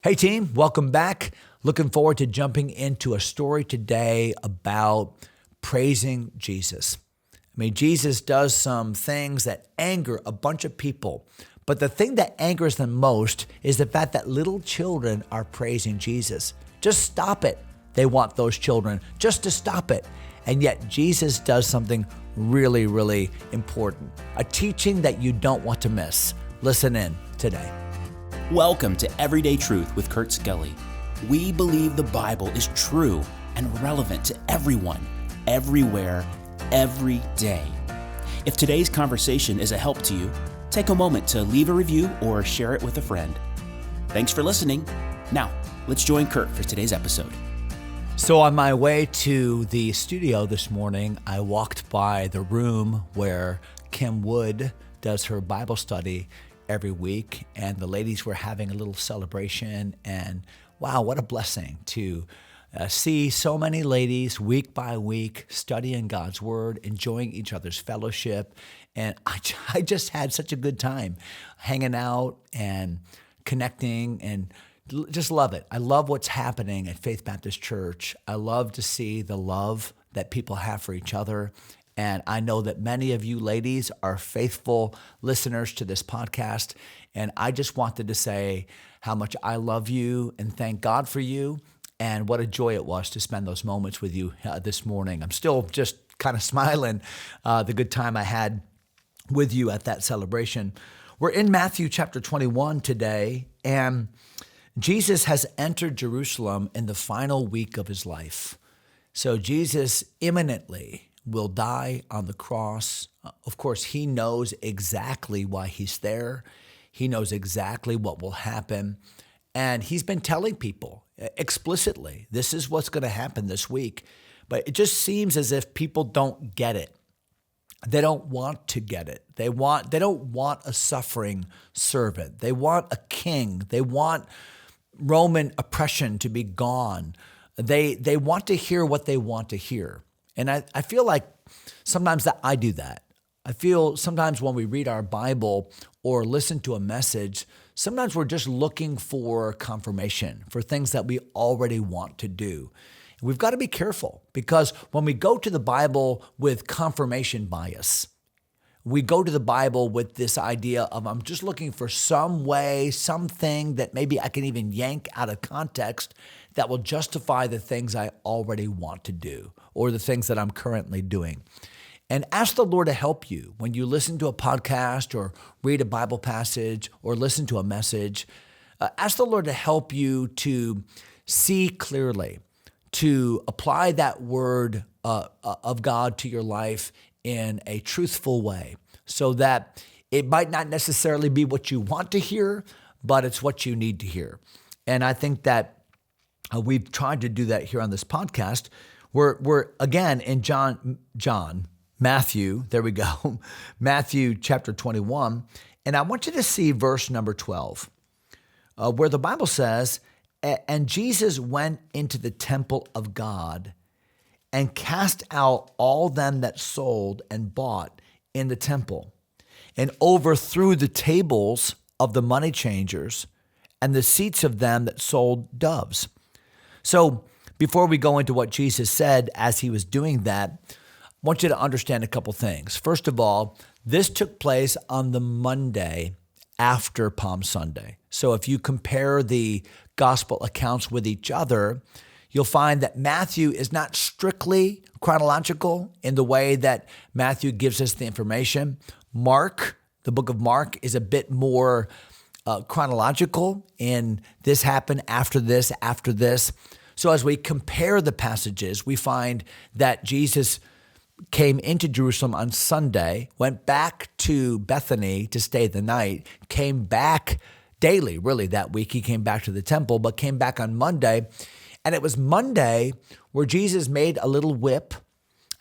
Hey team, welcome back. Looking forward to jumping into a story today about praising Jesus. Jesus does some things that anger a bunch of people, but the thing that angers them most is the fact that little children are praising Jesus. Just stop it. They want those children just to stop it. And yet Jesus does something really, really important, a teaching that you don't want to miss. Listen in today. Welcome to Everyday Truth with Kurt Skelly. We believe the Bible is true and relevant to everyone, everywhere, every day. If today's conversation is a help to you, take a moment to leave a review or share it with a friend. Thanks for listening. Now, let's join Kurt for today's episode. So on my way to the studio this morning, I walked by the room where Kim Wood does her Bible study every week, and the ladies were having a little celebration, and wow, what a blessing to see so many ladies week by week studying God's Word, enjoying each other's fellowship, and I just had such a good time hanging out and connecting and just love it. I love what's happening at Faith Baptist Church. I love to see the love that people have for each other. And I know that many of you ladies are faithful listeners to this podcast. And I just wanted to say how much I love you and thank God for you. And what a joy it was to spend those moments with you this morning. I'm still just kind of smiling the good time I had with you at that celebration. We're in Matthew chapter 21 today. And Jesus has entered Jerusalem in the final week of his life. So Jesus imminently will die on the cross. Of course, he knows exactly why he's there. He knows exactly what will happen. And he's been telling people explicitly, this is what's going to happen this week. But it just seems as if people don't get it. They don't want to get it. They don't want a suffering servant. They want a king. They want Roman oppression to be gone. They want to hear what they want to hear. And I feel like sometimes that I do that. I feel sometimes when we read our Bible or listen to a message, sometimes we're just looking for confirmation for things that we already want to do. And we've got to be careful because when we go to the Bible with confirmation bias, we go to the Bible with this idea of I'm just looking for some way, something that maybe I can even yank out of context that will justify the things I already want to do or the things that I'm currently doing. And ask the Lord to help you when you listen to a podcast or read a Bible passage or listen to a message. Ask the Lord to help you to see clearly, to apply that word of God to your life in a truthful way so that it might not necessarily be what you want to hear, but it's what you need to hear. And I think that we've tried to do that here on this podcast. We're again in Matthew, there we go, Matthew chapter 21. And I want you to see verse number 12, where the Bible says, and Jesus went into the temple of God and cast out all them that sold and bought in the temple, and overthrew the tables of the money changers and the seats of them that sold doves. So before we go into what Jesus said as he was doing that, I want you to understand a couple things. First of all, this took place on the Monday after Palm Sunday. So if you compare the gospel accounts with each other, you'll find that Matthew is not strictly chronological in the way that Matthew gives us the information. Mark, the book of Mark, is a bit more chronological in this happened after this, after this. So as we compare the passages, we find that Jesus came into Jerusalem on Sunday, went back to Bethany to stay the night, came back daily, really that week. He came back to the temple, but came back on Monday. And it was Monday where Jesus made a little whip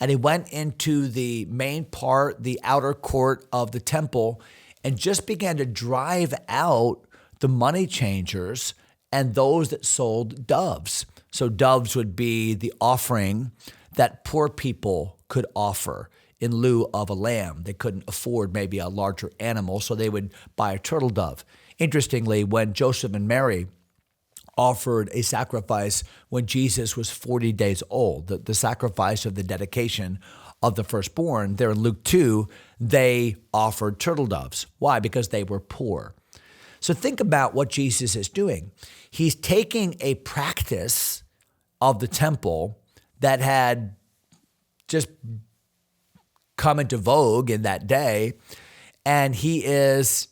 and he went into the main part, the outer court of the temple, and just began to drive out the money changers and those that sold doves. So doves would be the offering that poor people could offer in lieu of a lamb. They couldn't afford maybe a larger animal, so they would buy a turtle dove. Interestingly, when Joseph and Mary offered a sacrifice when Jesus was 40 days old, the sacrifice of the dedication of the firstborn. There in Luke 2, they offered turtle doves. Why? Because they were poor. So think about what Jesus is doing. He's taking a practice of the temple that had just come into vogue in that day, and he is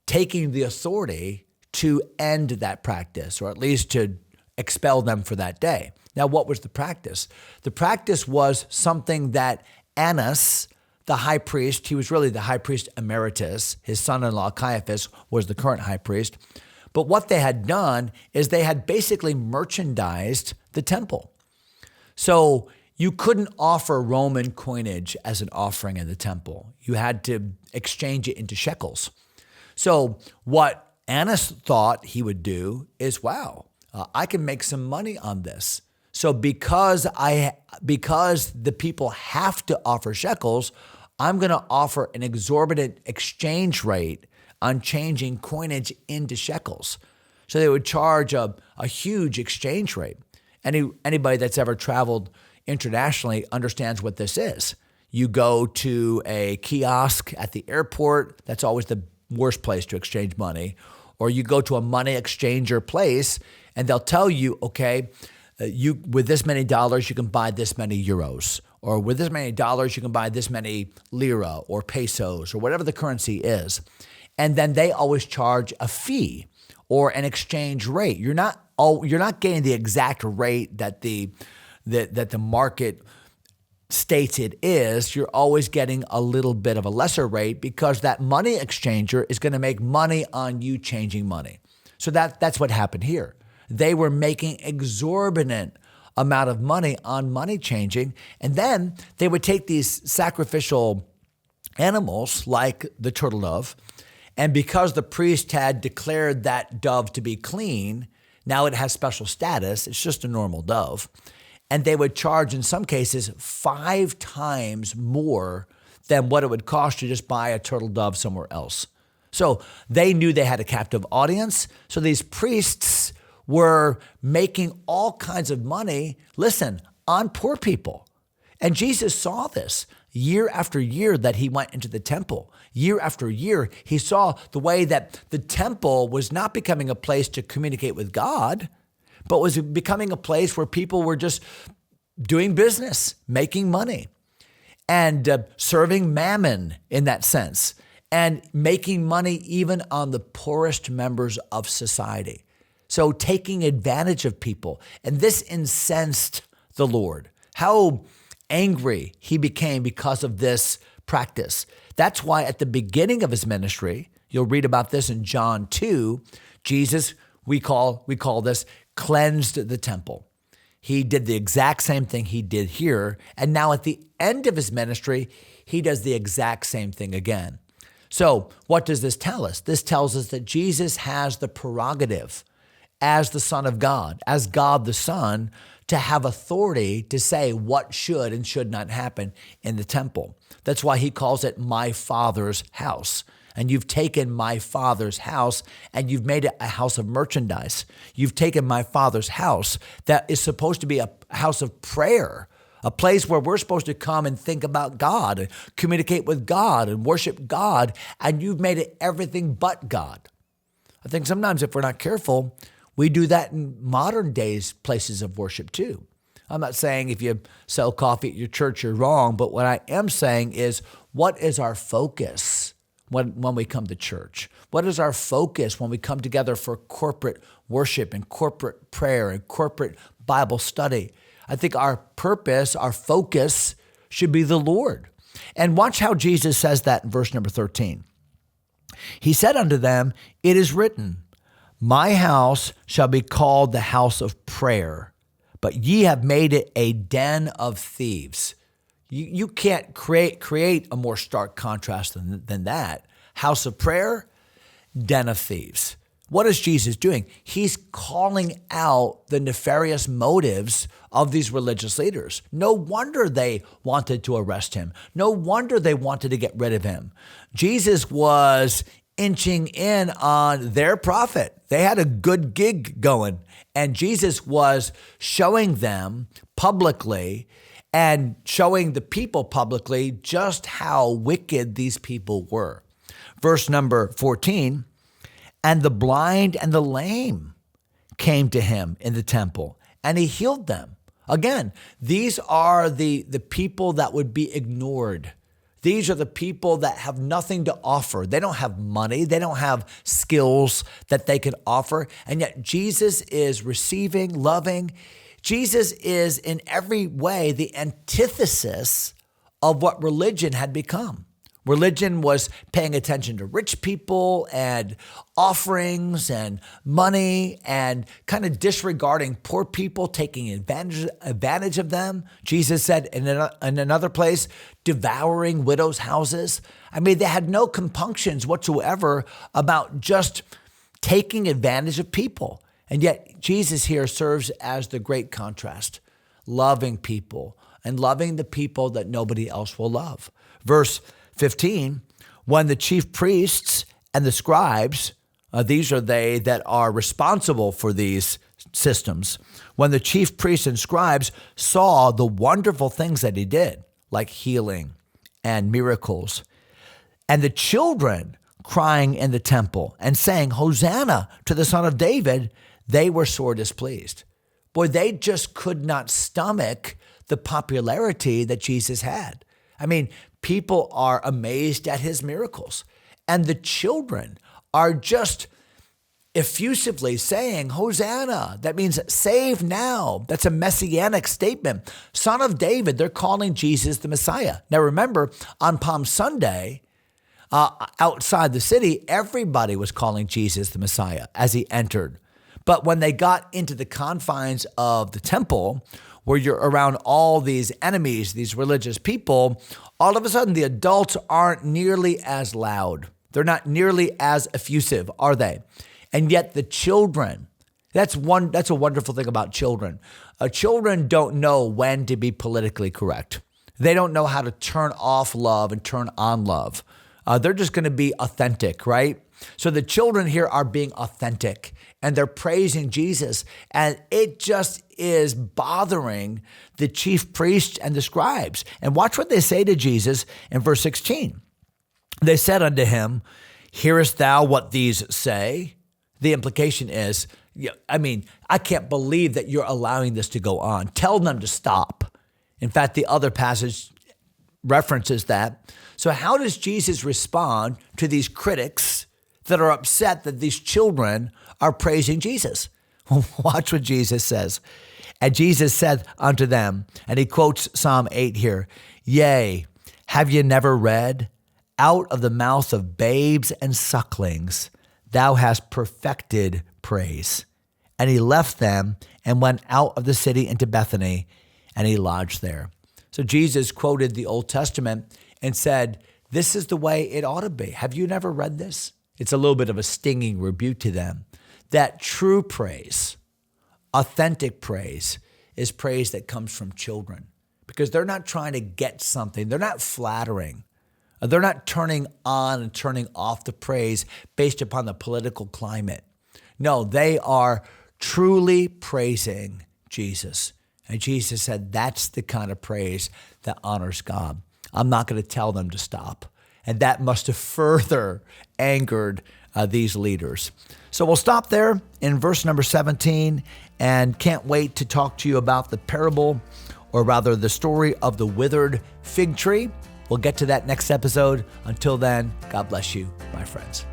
taking the authority to end that practice, or at least to expel them for that day. Now, what was the practice? The practice was something that Annas, the high priest, he was really the high priest emeritus. His son-in-law Caiaphas was the current high priest. But what they had done is they had basically merchandised the temple. So you couldn't offer Roman coinage as an offering in the temple. You had to exchange it into shekels. So what Annas thought he would do is, wow, I can make some money on this. So because the people have to offer shekels, I'm going to offer an exorbitant exchange rate on changing coinage into shekels. So they would charge a huge exchange rate. Anybody that's ever traveled internationally understands what this is. You go to a kiosk at the airport, that's always the worst place to exchange money. Or you go to a money exchanger place and they'll tell you, okay, with this many dollars, you can buy this many euros. Or with this many dollars, you can buy this many lira or pesos or whatever the currency is. And then they always charge a fee or an exchange rate. You're not getting the exact rate that the market states it is. You're always getting a little bit of a lesser rate because that money exchanger is going to make money on you changing money. So that's what happened here. They were making exorbitant amount of money on money changing, and then they would take these sacrificial animals like the turtle dove, and because the priest had declared that dove to be clean, now it has special status. It's just a normal dove. And they would charge, in some cases, 5 times more than what it would cost to just buy a turtle dove somewhere else. So they knew they had a captive audience. So these priests were making all kinds of money, listen, on poor people. And Jesus saw this year after year that he went into the temple. Year after year, he saw the way that the temple was not becoming a place to communicate with God, but was becoming a place where people were just doing business, making money, and serving mammon in that sense, and making money even on the poorest members of society. So taking advantage of people. And this incensed the Lord. How angry he became because of this practice. That's why at the beginning of his ministry, you'll read about this in John 2, Jesus, we call this, cleansed the temple. He did the exact same thing he did here. And now at the end of his ministry, he does the exact same thing again. So what does this tell us? This tells us that Jesus has the prerogative as the Son of God, as God the Son, to have authority to say what should and should not happen in the temple. That's why he calls it my Father's house. And you've taken my Father's house and you've made it a house of merchandise. You've taken my Father's house that is supposed to be a house of prayer, a place where we're supposed to come and think about God and communicate with God and worship God, and you've made it everything but God. I think sometimes if we're not careful, we do that in modern days places of worship too. I'm not saying if you sell coffee at your church, you're wrong, but what I am saying is, what is our focus when we come to church? What is our focus when we come together for corporate worship and corporate prayer and corporate Bible study? I think our purpose, our focus should be the Lord. And watch how Jesus says that in verse number 13. He said unto them, it is written, my house shall be called the house of prayer, but ye have made it a den of thieves. You can't create a more stark contrast than that. House of prayer, den of thieves. What is Jesus doing? He's calling out the nefarious motives of these religious leaders. No wonder they wanted to arrest him. No wonder they wanted to get rid of him. Jesus was inching in on their profit. They had a good gig going, and Jesus was showing them publicly and showing the people publicly just how wicked these people were. Verse number 14, and the blind and the lame came to him in the temple, and he healed them. Again, these are the people that would be ignored. These are the people that have nothing to offer. They don't have money. They don't have skills that they can offer. And yet Jesus is receiving, loving. Jesus is in every way the antithesis of what religion had become. Religion was paying attention to rich people and offerings and money and kind of disregarding poor people, taking advantage of them. Jesus said in another place, devouring widows' houses. I mean, they had no compunctions whatsoever about just taking advantage of people. And yet Jesus here serves as the great contrast, loving people and loving the people that nobody else will love. Verse 15, when the chief priests and the scribes, these are they that are responsible for these systems, when the chief priests and scribes saw the wonderful things that he did, like healing and miracles, and the children crying in the temple and saying, Hosanna to the Son of David, they were sore displeased. Boy, they just could not stomach the popularity that Jesus had. I mean, people are amazed at his miracles. And the children are just effusively saying, Hosanna. That means save now. That's a messianic statement. Son of David, they're calling Jesus the Messiah. Now remember, on Palm Sunday, outside the city, everybody was calling Jesus the Messiah as he entered. But when they got into the confines of the temple, where you're around all these enemies, these religious people, all of a sudden the adults aren't nearly as loud. They're not nearly as effusive, are they? And yet the children, that's a wonderful thing about children. Children don't know when to be politically correct. They don't know how to turn off love and turn on love. They're just going to be authentic, right? So the children here are being authentic and they're praising Jesus. And it just is bothering the chief priests and the scribes. And watch what they say to Jesus in verse 16. They said unto him, hearest thou what these say? The implication is, I can't believe that you're allowing this to go on. Tell them to stop. In fact, the other passage references that. So how does Jesus respond to these critics that are upset that these children are praising Jesus? Watch what Jesus says. And Jesus said unto them, and he quotes Psalm 8 here, yea, have ye never read, out of the mouth of babes and sucklings, thou hast perfected praise. And he left them and went out of the city into Bethany, and he lodged there. So Jesus quoted the Old Testament and said, this is the way it ought to be. Have you never read this? It's a little bit of a stinging rebuke to them. That true praise, authentic praise, is praise that comes from children because they're not trying to get something. They're not flattering. They're not turning on and turning off the praise based upon the political climate. No, they are truly praising Jesus. And Jesus said, that's the kind of praise that honors God. I'm not going to tell them to stop. And that must have further angered these leaders. So we'll stop there in verse number 17 and can't wait to talk to you about the parable, or rather the story of the withered fig tree. We'll get to that next episode. Until then, God bless you, my friends.